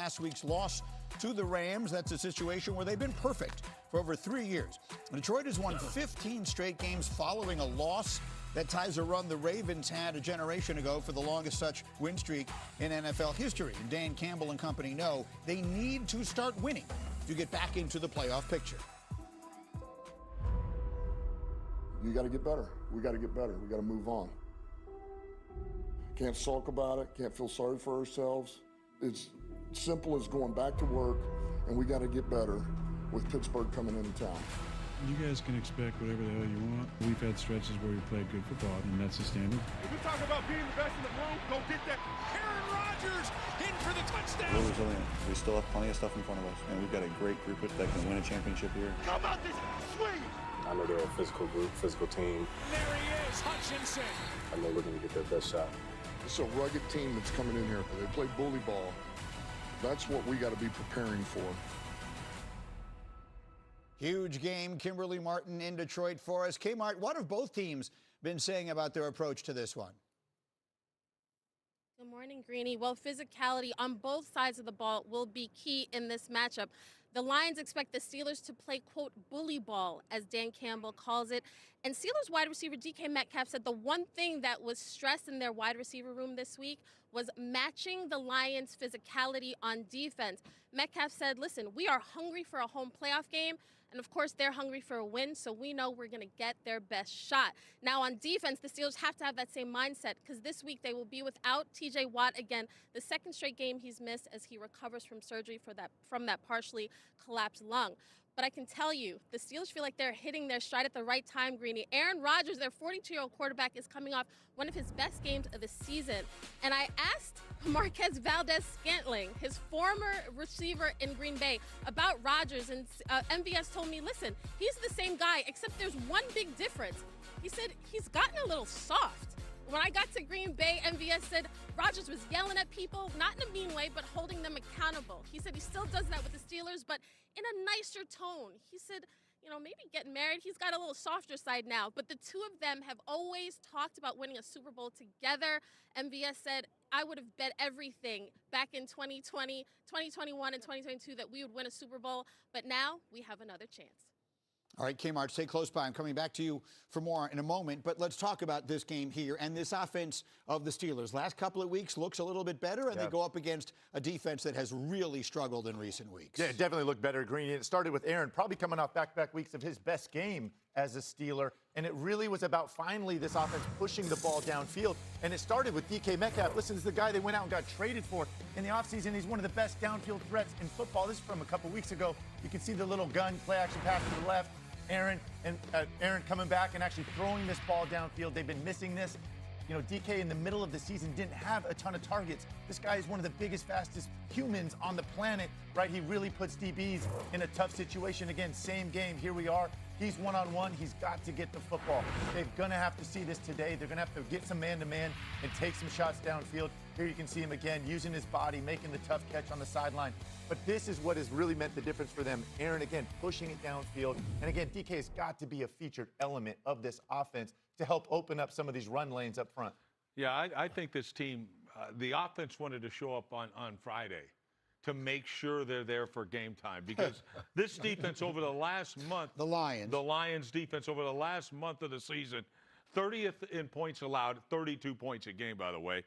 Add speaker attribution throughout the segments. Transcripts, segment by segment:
Speaker 1: last week's loss to the Rams. That's a situation where they've been perfect for over 3 years. Detroit has won 15 straight games following a loss. That ties a run the Ravens had a generation ago for the longest such win streak in NFL history. And Dan Campbell and company know they need to start winning to get back into the playoff picture.
Speaker 2: You got to get better. We got to get better. We got to move on. Can't sulk about it. Can't feel sorry for ourselves. It's simple as going back to work, and we got to get better with Pittsburgh coming into town.
Speaker 3: You guys can expect whatever the hell you want. We've had stretches where we played good football, and that's the standard.
Speaker 4: If we talk about being the best in the room, go get that. Aaron Rodgers in for the touchdown.
Speaker 5: We're resilient. We still have plenty of stuff in front of us, and we've got a great group that can win a championship here.
Speaker 4: How about this swing?
Speaker 6: I know they're a physical group, physical team.
Speaker 4: And there he is, Hutchinson.
Speaker 6: I know we're going to get their best shot.
Speaker 2: It's a rugged team that's coming in here. They play bully ball. That's what we got to be preparing for.
Speaker 1: Huge game. Kimberly Martin in Detroit for us. Kmart, what have both teams been saying about their approach to this one?
Speaker 7: Good morning, Greeny. Well, physicality on both sides of the ball will be key in this matchup. The Lions expect the Steelers to play, quote, bully ball, as Dan Campbell calls it. And Steelers wide receiver DK Metcalf said the one thing that was stressed in their wide receiver room this week was matching the Lions' physicality on defense. Metcalf said, listen, we are hungry for a home playoff game. And, of course, they're hungry for a win, so we know we're going to get their best shot. Now, on defense, the Steelers have to have that same mindset because this week they will be without T.J. Watt again, the second straight game he's missed as he recovers from surgery from that partially collapsed lung. But I can tell you, the Steelers feel like they're hitting their stride at the right time, Greeny. Aaron Rodgers, their 42-year-old quarterback, is coming off one of his best games of the season. And I asked Marquez Valdez-Scantling, his former receiver in Green Bay, about Rodgers, and MVS told me, listen, he's the same guy, except there's one big difference. He said he's gotten a little soft. When I got to Green Bay, MVS said Rodgers was yelling at people, not in a mean way, but holding them accountable. He said he still does that with the Steelers, but in a nicer tone. He said, you know, maybe getting married, he's got a little softer side now. But the two of them have always talked about winning a Super Bowl together. MVS said, I would have bet everything back in 2020, 2021, and 2022 that we would win a Super Bowl. But now we have another chance.
Speaker 1: All right, Kmart, stay close by. I'm coming back to you for more in a moment, but let's talk about this game here and this offense of the Steelers. Last couple of weeks looks a little bit better, and they go up against a defense that has really struggled in recent weeks.
Speaker 8: Yeah, it definitely looked better, Green. It started with Aaron probably coming off back-to-back weeks of his best game as a Steeler, and it really was about finally this offense pushing the ball downfield, and it started with DK Metcalf. Listen, this is the guy they went out and got traded for in the offseason. He's one of the best downfield threats in football. This is from a couple weeks ago. You can see the little gun play-action pass to the left. Aaron coming back and actually throwing this ball downfield. They've been missing this. You know, DK in the middle of the season didn't have a ton of targets. This guy is one of the biggest, fastest humans on the planet, right? He really puts DBs in a tough situation. Again, same game. Here we are. He's one-on-one. He's got to get the football. They're going to have to see this today. They're going to have to get some man-to-man and take some shots downfield. Here you can see him again using his body, making the tough catch on the sideline. But this is what has really meant the difference for them. Aaron, again, pushing it downfield. And again, DK has got to be a featured element of this offense to help open up some of these run lanes up front.
Speaker 9: Yeah, I think this team, the offense wanted to show up on Friday to make sure they're there for game time, because this defense over the last month, the Lions defense over the last month of the season, 30th in points allowed, 32 points a game, by the way,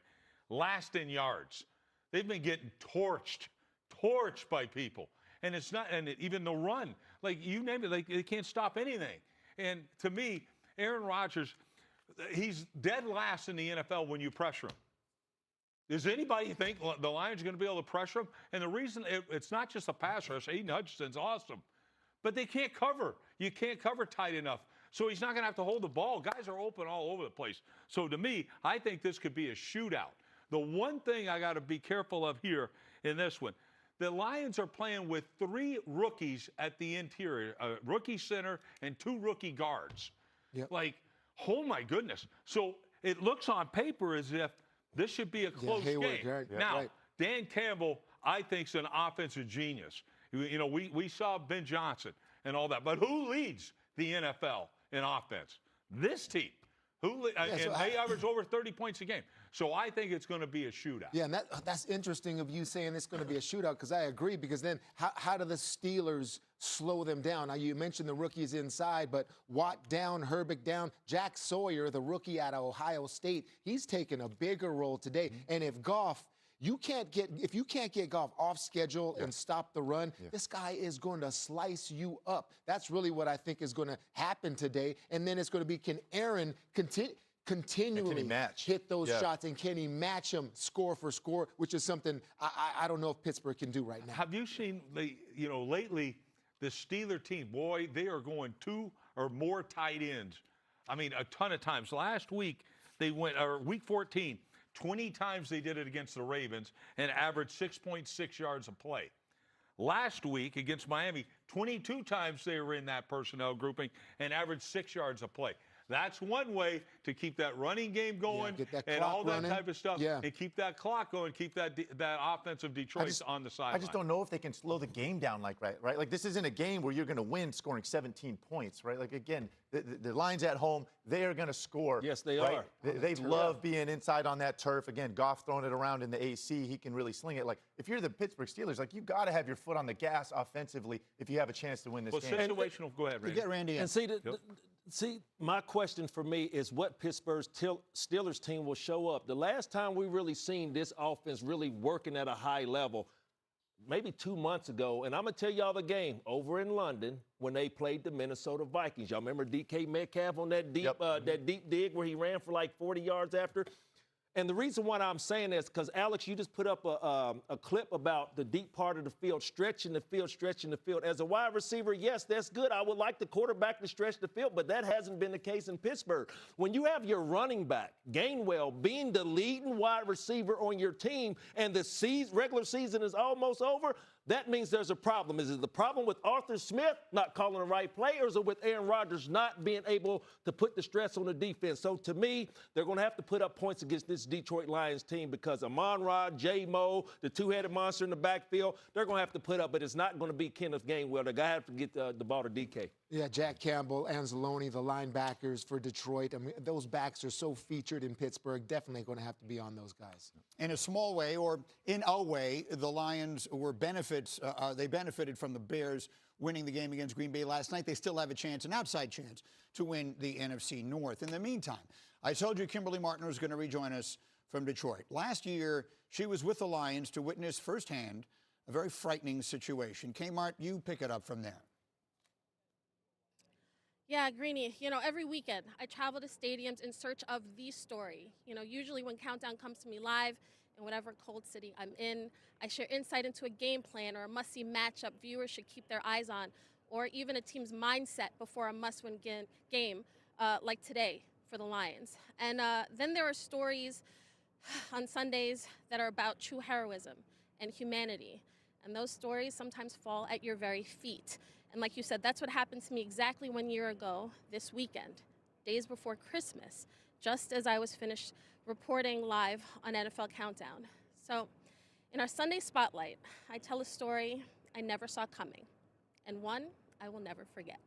Speaker 9: last in yards. They've been getting torched by people. And it's not, and even the run, like you name it, like they can't stop anything. And to me, Aaron Rodgers, he's dead last in the NFL when you pressure him. Does anybody think the Lions are going to be able to pressure him? And the reason it's not just a pass rush. Aiden Hutchinson's awesome, but they can't cover. You can't cover tight enough. So he's not going to have to hold the ball. Guys are open all over the place. So to me, I think this could be a shootout. The one thing I got to be careful of here in this one, the Lions are playing with 3 rookies at the interior, a rookie center and 2 rookie guards. Yep. Like, oh my goodness. So it looks on paper as if this should be a close game. Now, Dan Campbell, I think, is an offensive genius. You know, we saw Ben Johnson and all that, but who leads the NFL in offense? This team. And they average over 30 points a game. So I think it's going to be a shootout.
Speaker 10: Yeah, and that's interesting of you saying it's going to be a shootout, because I agree, because then how do the Steelers slow them down? Now, you mentioned the rookies inside, but Watt down, Herbig down. Jack Sawyer, the rookie out of Ohio State, he's taken a bigger role today. And if Goff, if you can't get Goff off schedule and stop the run, this guy is going to slice you up. That's really what I think is going to happen today. And then it's going to be, can Aaron continually hit those shots, and can he match them score for score, which is something I don't know if Pittsburgh can do right now.
Speaker 9: Have you seen, lately, the Steeler team, boy, they are going 2 or more tight ends. I mean, a ton of times. Last week, they went, or week 14, 20 times they did it against the Ravens and averaged 6.6 yards a play. Last week against Miami, 22 times they were in that personnel grouping and averaged 6 yards a play. That's one way to keep that running game going and all that type of stuff, and keep that clock going, keep that offensive Detroit on the sideline.
Speaker 8: I just don't know if they can slow the game down like that, right? Like, this isn't a game where you're going to win scoring 17 points, right? Like, again, the Lions at home, they are going to score.
Speaker 11: Yes, they
Speaker 8: right?
Speaker 11: are.
Speaker 8: They love being inside on that turf. Again, Goff throwing it around in the AC, he can really sling it. Like, if you're the Pittsburgh Steelers, like, you got to have your foot on the gas offensively if you have a chance to win this game.
Speaker 9: Situational. Go ahead, Randy.
Speaker 1: Get Randy in.
Speaker 11: And see, my question for me is what Pittsburgh's Steelers team will show up. The last time we really seen this offense really working at a high level, maybe 2 months ago, and I'm going to tell y'all the game over in London when they played the Minnesota Vikings. Y'all remember DK Metcalf on that deep dig where he ran for like 40 yards after? And the reason why I'm saying this, because, Alex, you just put up a clip about the deep part of the field, stretching the field. As a wide receiver, yes, that's good. I would like the quarterback to stretch the field, but that hasn't been the case in Pittsburgh. When you have your running back, Gainwell, being the leading wide receiver on your team, and the regular season is almost over, that means there's a problem. Is it the problem with Arthur Smith not calling the right play, or is it with Aaron Rodgers not being able to put the stress on the defense? So, to me, they're going to have to put up points against this Detroit Lions team, because Amon-Ra, J-Mo, the two-headed monster in the backfield, they're going to have to put up, but it's not going to be Kenneth Gainwell. They're going to have to get the ball to DK.
Speaker 10: Yeah, Jack Campbell, Anzalone, the linebackers for Detroit. I mean, those backs are so featured in Pittsburgh. Definitely going to have to be on those guys.
Speaker 1: In a small way, or in a way, the Lions were they benefited from the Bears winning the game against Green Bay last night. They still have a chance, an outside chance, to win the NFC North. In the meantime, I told you Kimberly Martin was going to rejoin us from Detroit. Last year, she was with the Lions to witness firsthand a very frightening situation. Kmart, you pick it up from there.
Speaker 7: Yeah, Greenie, every weekend I travel to stadiums in search of the story. Usually when Countdown comes to me live in whatever cold city I'm in, I share insight into a game plan or a must-see matchup viewers should keep their eyes on, or even a team's mindset before a must-win game like today for the Lions. And then there are stories on Sundays that are about true heroism and humanity. And those stories sometimes fall at your very feet. And like you said, that's what happened to me exactly 1 year ago this weekend, days before Christmas, just as I was finished reporting live on NFL Countdown. So in our Sunday Spotlight, I tell a story I never saw coming, and one I will never forget.